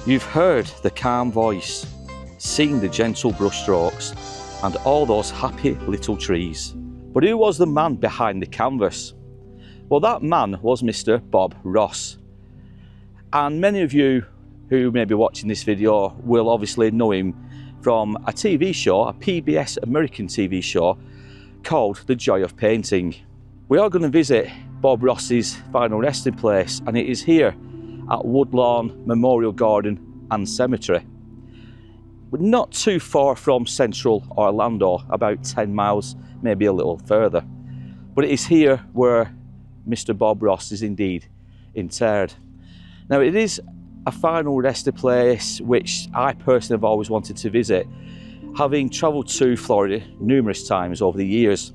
You've heard the calm voice, seen the gentle brushstrokes, and all those happy little trees. But who was the man behind the canvas? Well, that man was Mr. Bob Ross. And many of you who may be watching this video will obviously know him from a TV show, a PBS American TV show called The Joy of Painting. We are going to visit Bob Ross's final resting place, and it is here at Woodlawn Memorial Garden and Cemetery. We're not too far from central Orlando, about 10 miles, maybe a little further. But it is here where Mr. Bob Ross is indeed interred. Now, it is a final resting place which I personally have always wanted to visit, having travelled to Florida numerous times over the years.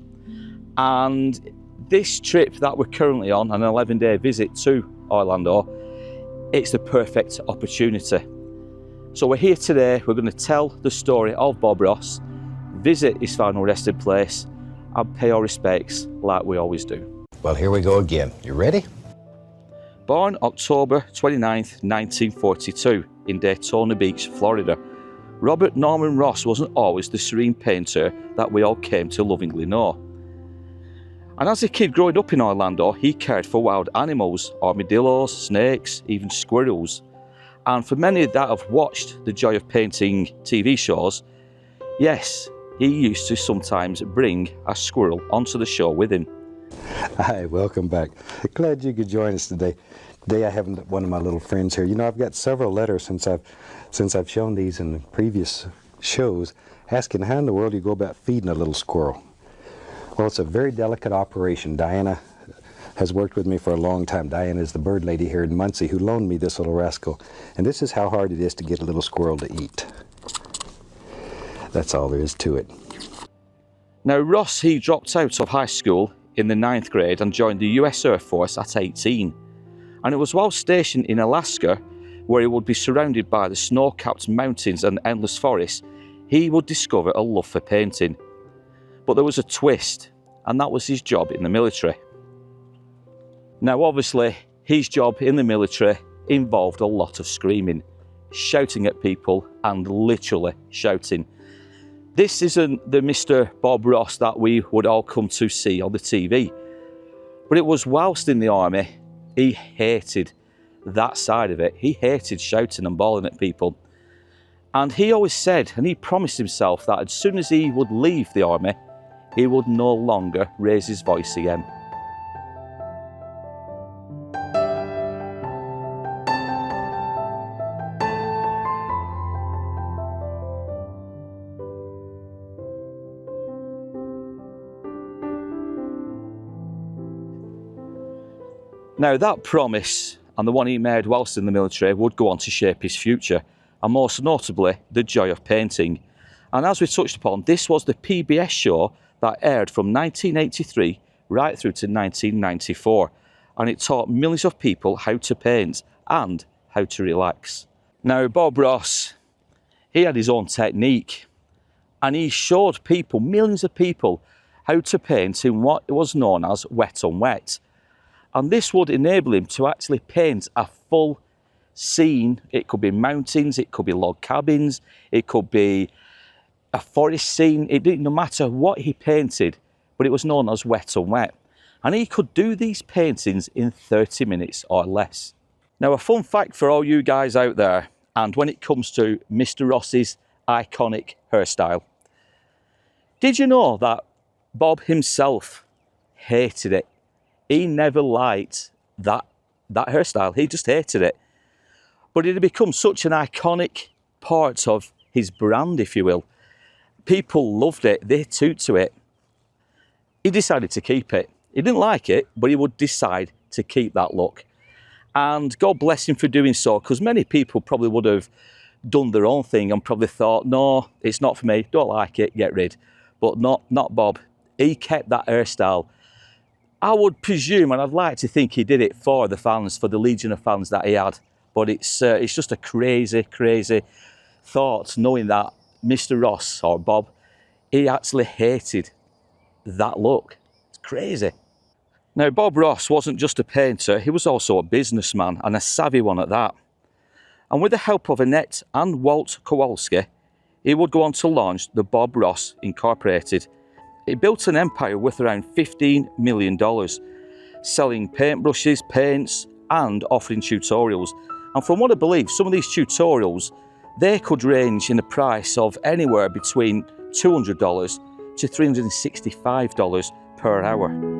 And this trip that we're currently on, an 11-day visit to Orlando, it's the perfect opportunity. So we're here today, we're going to tell the story of Bob Ross, visit his final resting place, and pay our respects like we always do. Well, here we go again. You ready? Born October 29th, 1942 in Daytona Beach, Florida, Robert Norman Ross wasn't always the serene painter that we all came to lovingly know. And as a kid growing up in Orlando, he cared for wild animals, armadillos, snakes, even squirrels. And for many that have watched the Joy of Painting TV shows, yes, he used to sometimes bring a squirrel onto the show with him. Hi, welcome back. Glad you could join us today. Today I have one of my little friends here. You know, I've got several letters since I've shown these in the previous shows, asking how in the world you go about feeding a little squirrel. Well, it's a very delicate operation. Diana has worked with me for a long time. Diana is the bird lady here in Muncie who loaned me this little rascal. And this is how hard it is to get a little squirrel to eat. That's all there is to it. Now, Ross, he dropped out of high school in the 9th grade and joined the US Air Force at 18. And it was while stationed in Alaska, where he would be surrounded by the snow-capped mountains and endless forests, he would discover a love for painting. But there was a twist, and that was his job in the military. Now, obviously, his job in the military involved a lot of screaming, shouting at people, and literally shouting. This isn't the Mr. Bob Ross that we would all come to see on the TV. But it was whilst in the army, he hated that side of it. He hated shouting and bawling at people. And he always said, and he promised himself, that as soon as he would leave the army, he would no longer raise his voice again. Now, that promise, and the one he made whilst in the military, would go on to shape his future, and most notably, The Joy of Painting. And as we touched upon, this was the PBS show that aired from 1983 right through to 1994, and it taught millions of people how to paint and how to relax. Now, Bob Ross, he had his own technique, and he showed people, millions of people, how to paint in what was known as wet on wet. And this would enable him to actually paint a full scene. It could be mountains, it could be log cabins, it could be a forest scene. It didn't no matter what he painted, but it was known as wet on wet. And he could do these paintings in 30 minutes or less. Now, a fun fact for all you guys out there, and when it comes to Mr. Ross's iconic hairstyle, did you know that Bob himself hated it? He never liked that hairstyle. He just hated it. But it had become such an iconic part of his brand, if you will. People loved it. They took to it. He decided to keep it. He didn't like it, but he would decide to keep that look. And God bless him for doing so, because many people probably would have done their own thing and probably thought, no, it's not for me, don't like it, get rid. But not Bob. He kept that hairstyle. I would presume, and I'd like to think he did it for the fans, for the legion of fans that he had. But it's just a crazy, crazy thought, knowing that Mr. Ross, or Bob, he actually hated that look. It's crazy. Now, Bob Ross wasn't just a painter, he was also a businessman, and a savvy one at that. And with the help of Annette and Walt Kowalski, he would go on to launch the Bob Ross Incorporated. He built an empire worth around $15 million, selling paintbrushes, paints, and offering tutorials. And from what I believe, some of these tutorials, they could range in the price of anywhere between $200 to $365 per hour.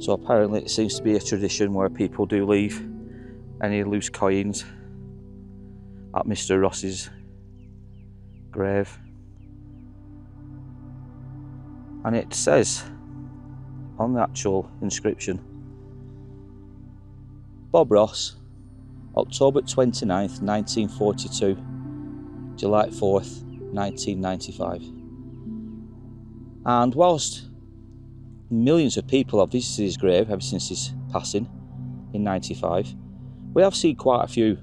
So apparently it seems to be a tradition where people do leave any loose coins at Mr. Ross's grave. And it says on the actual inscription, Bob Ross, October 29th, 1942, July 4th, 1995. And whilst millions of people have visited his grave ever since his passing in 95, we have seen quite a few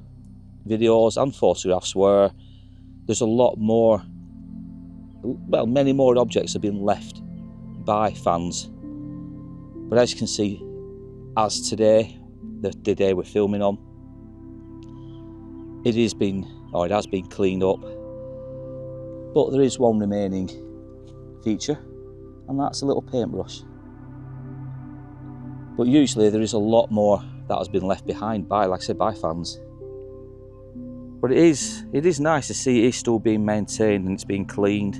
videos and photographs where there's a lot more, well, many more objects have been left by fans. But as you can see, as today, the day we're filming on, it has been cleaned up. But there is one remaining feature, and that's a little paintbrush. But usually there is a lot more that has been left behind by, like I said, by fans. But it is nice to see it is still being maintained and it's being cleaned.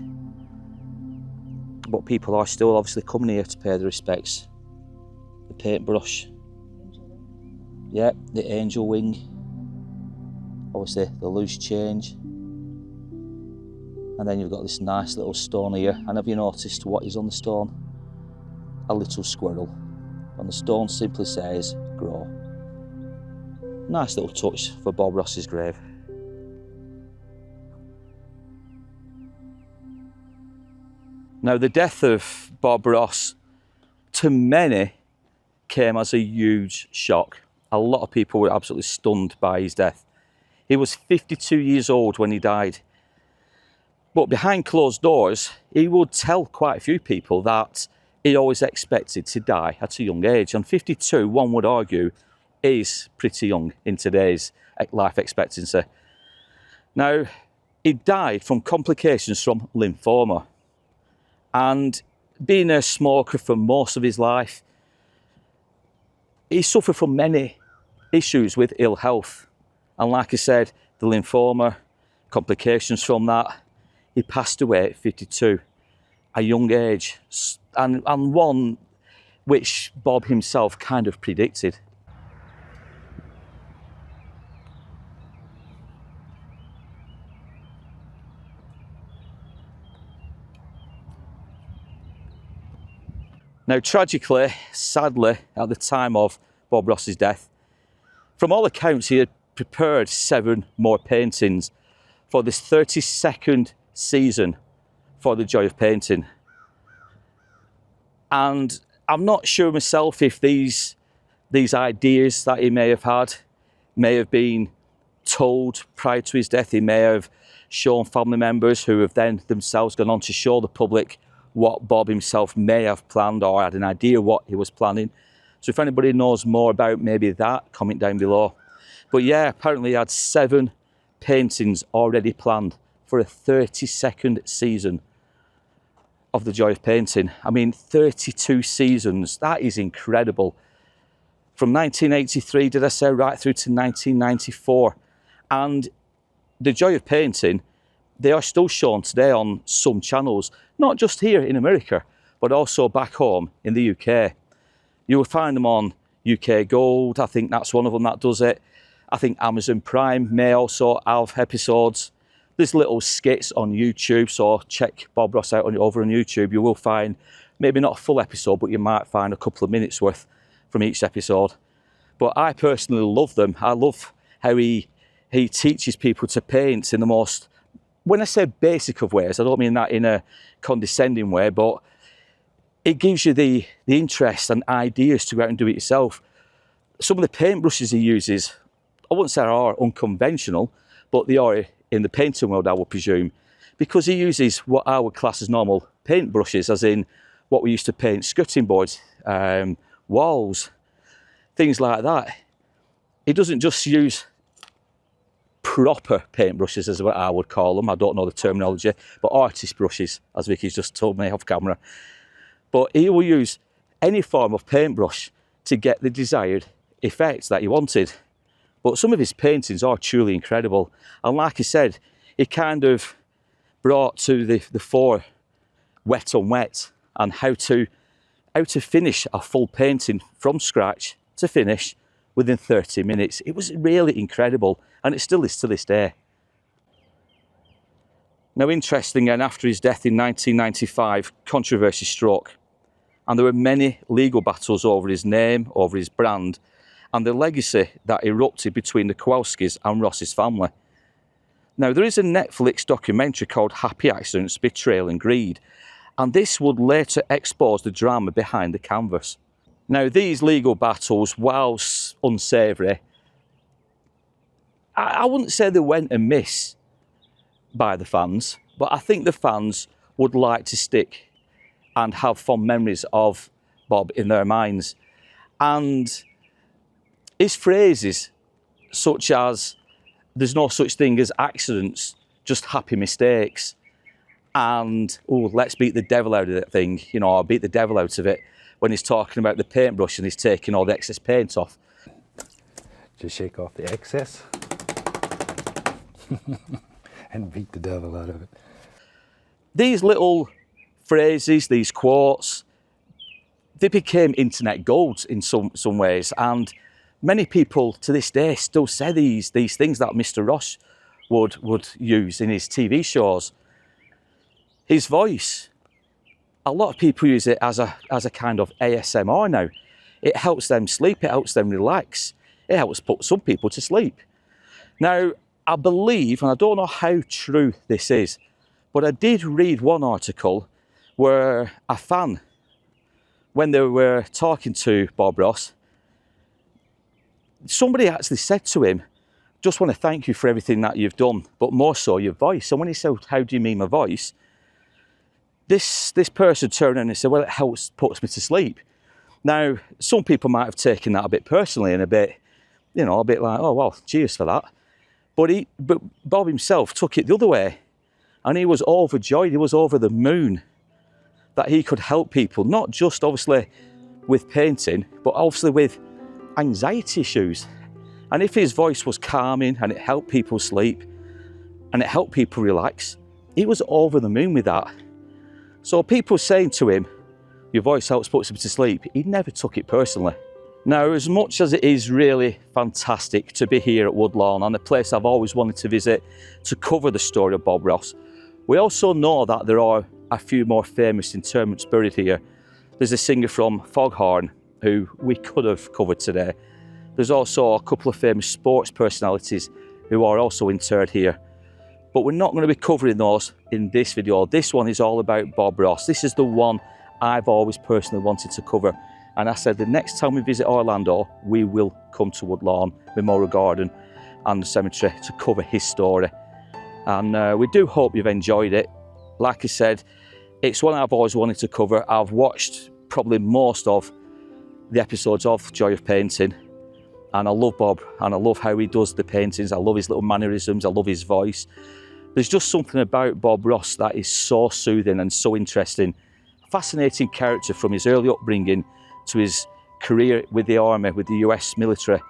But people are still obviously coming here to pay their respects. The paintbrush. Yeah, the angel wing. Obviously the loose change. And then you've got this nice little stone here. And have you noticed what is on the stone? A little squirrel. And the stone simply says, grow. Nice little touch for Bob Ross's grave. Now, the death of Bob Ross, to many, came as a huge shock. A lot of people were absolutely stunned by his death. He was 52 years old when he died. But behind closed doors, he would tell quite a few people that he always expected to die at a young age. And 52, one would argue, is pretty young in today's life expectancy. Now, he died from complications from lymphoma. And being a smoker for most of his life, he suffered from many issues with ill health. And like I said, the lymphoma, complications from that, he passed away at 52, a young age, and one which Bob himself kind of predicted. Now, tragically, sadly, at the time of Bob Ross's death, from all accounts, he had prepared 7 more paintings for this 32nd season for The Joy of Painting. And I'm not sure myself if these ideas that he may have had may have been told prior to his death. He may have shown family members who have then themselves gone on to show the public what Bob himself may have planned or had an idea what he was planning. So if anybody knows more about maybe that, comment down below. But yeah, apparently he had 7 paintings already planned for a 32nd season of The Joy of Painting. I mean, 32 seasons, that is incredible. From 1983, did I say, right through to 1994. And The Joy of Painting, they are still shown today on some channels, not just here in America, but also back home in the UK. You will find them on UK Gold. I think that's one of them that does it. I think Amazon Prime may also have episodes. There's little skits on YouTube, so check Bob Ross out over on YouTube. You will find maybe not a full episode, but you might find a couple of minutes worth from each episode. But I personally love them. I love how he teaches people to paint in the most, when I say basic of ways, I don't mean that in a condescending way, but it gives you the interest and ideas to go out and do it yourself. Some of the paintbrushes he uses, I wouldn't say are unconventional, but they are in the painting world, I would presume, because he uses what I would class as normal paintbrushes, as in what we used to paint skirting boards, walls, things like that. He doesn't just use proper paintbrushes, as what I would call them. I don't know the terminology, but artist brushes, as Vicky's just told me off camera. But he will use any form of paintbrush to get the desired effect that he wanted. But some of his paintings are truly incredible. And like I said, he kind of brought to the fore wet on wet and how to finish a full painting from scratch to finish within 30 minutes. It was really incredible, and it still is to this day. Now, interesting, and after his death in 1995, controversy struck, and there were many legal battles over his name, over his brand, and the legacy that erupted between the Kowalskis and Ross's family. Now, there is a Netflix documentary called Happy Accidents, Betrayal and Greed, and this would later expose the drama behind the canvas. Now, these legal battles, whilst unsavoury, I wouldn't say they went amiss by the fans, but I think the fans would like to stick and have fond memories of Bob in their minds. And his phrases, such as, there's no such thing as accidents, just happy mistakes, and, oh, let's beat the devil out of that thing, you know, or beat the devil out of it, when he's talking about the paintbrush and he's taking all the excess paint off. Just shake off the excess and beat the devil out of it. These little phrases, these quotes, they became internet gold in some ways, and many people to this day still say these things that Mr. Ross would use in his TV shows. His voice, a lot of people use it as a kind of ASMR now. It helps them sleep, it helps them relax, it helps put some people to sleep. Now, I believe, and I don't know how true this is, but I did read one article where a fan, when they were talking to Bob Ross, somebody actually said to him, just want to thank you for everything that you've done, but more so your voice. And when he said, how do you mean my voice? This person turned around and said, well, it puts me to sleep. Now, some people might have taken that a bit personally and a bit, you know, a bit like, oh, well, cheers for that. But Bob himself took it the other way, and he was overjoyed, he was over the moon that he could help people, not just obviously with painting, but obviously with anxiety issues. And if his voice was calming and it helped people sleep and it helped people relax, he was over the moon with that. So people saying to him, your voice helps put him to sleep, he never took it personally. Now, as much as it is really fantastic to be here at Woodlawn, and a place I've always wanted to visit to cover the story of Bob Ross, we also know that there are a few more famous interments buried here. There's a singer from Foghorn who we could have covered today. There's also a couple of famous sports personalities who are also interred here. But we're not going to be covering those in this video. This one is all about Bob Ross. This is the one I've always personally wanted to cover. And I said the next time we visit Orlando, we will come to Woodlawn Memorial Garden and the cemetery to cover his story. And we do hope you've enjoyed it. Like I said, it's one I've always wanted to cover. I've watched probably most of the episodes of Joy of Painting, and I love Bob, and I love how he does the paintings. I love his little mannerisms, I love his voice. There's just something about Bob Ross that is so soothing and so interesting. Fascinating character from his early upbringing to his career with the army, with the US military,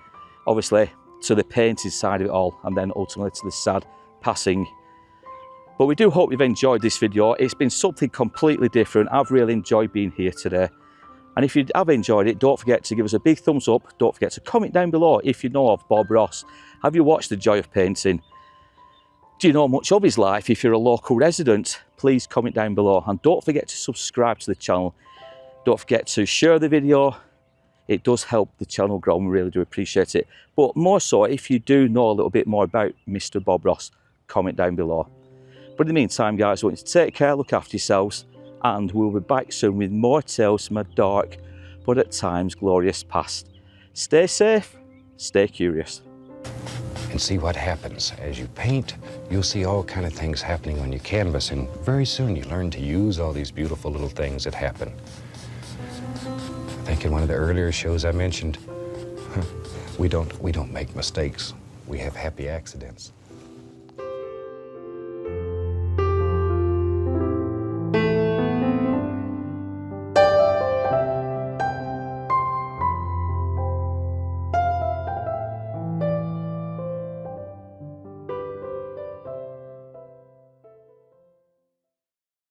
obviously to the painting side of it all, and then ultimately to the sad passing. But we do hope you've enjoyed this video. It's been something completely different. I've really enjoyed being here today. And if you have enjoyed it, don't forget to give us a big thumbs up. Don't forget to comment down below if you know of Bob Ross. Have you watched The Joy of Painting? Do you know much of his life? If you're a local resident, please comment down below. And don't forget to subscribe to the channel. Don't forget to share the video. It does help the channel grow, and we really do appreciate it. But more so, if you do know a little bit more about Mr. Bob Ross, comment down below. But in the meantime, guys, I want you to take care, look after yourselves, and we'll be back soon with more tales from a dark, but at times glorious past. Stay safe, stay curious. And see what happens. As you paint, you'll see all kind of things happening on your canvas, and very soon you learn to use all these beautiful little things that happen. I think in one of the earlier shows I mentioned, we don't make mistakes. We have happy accidents.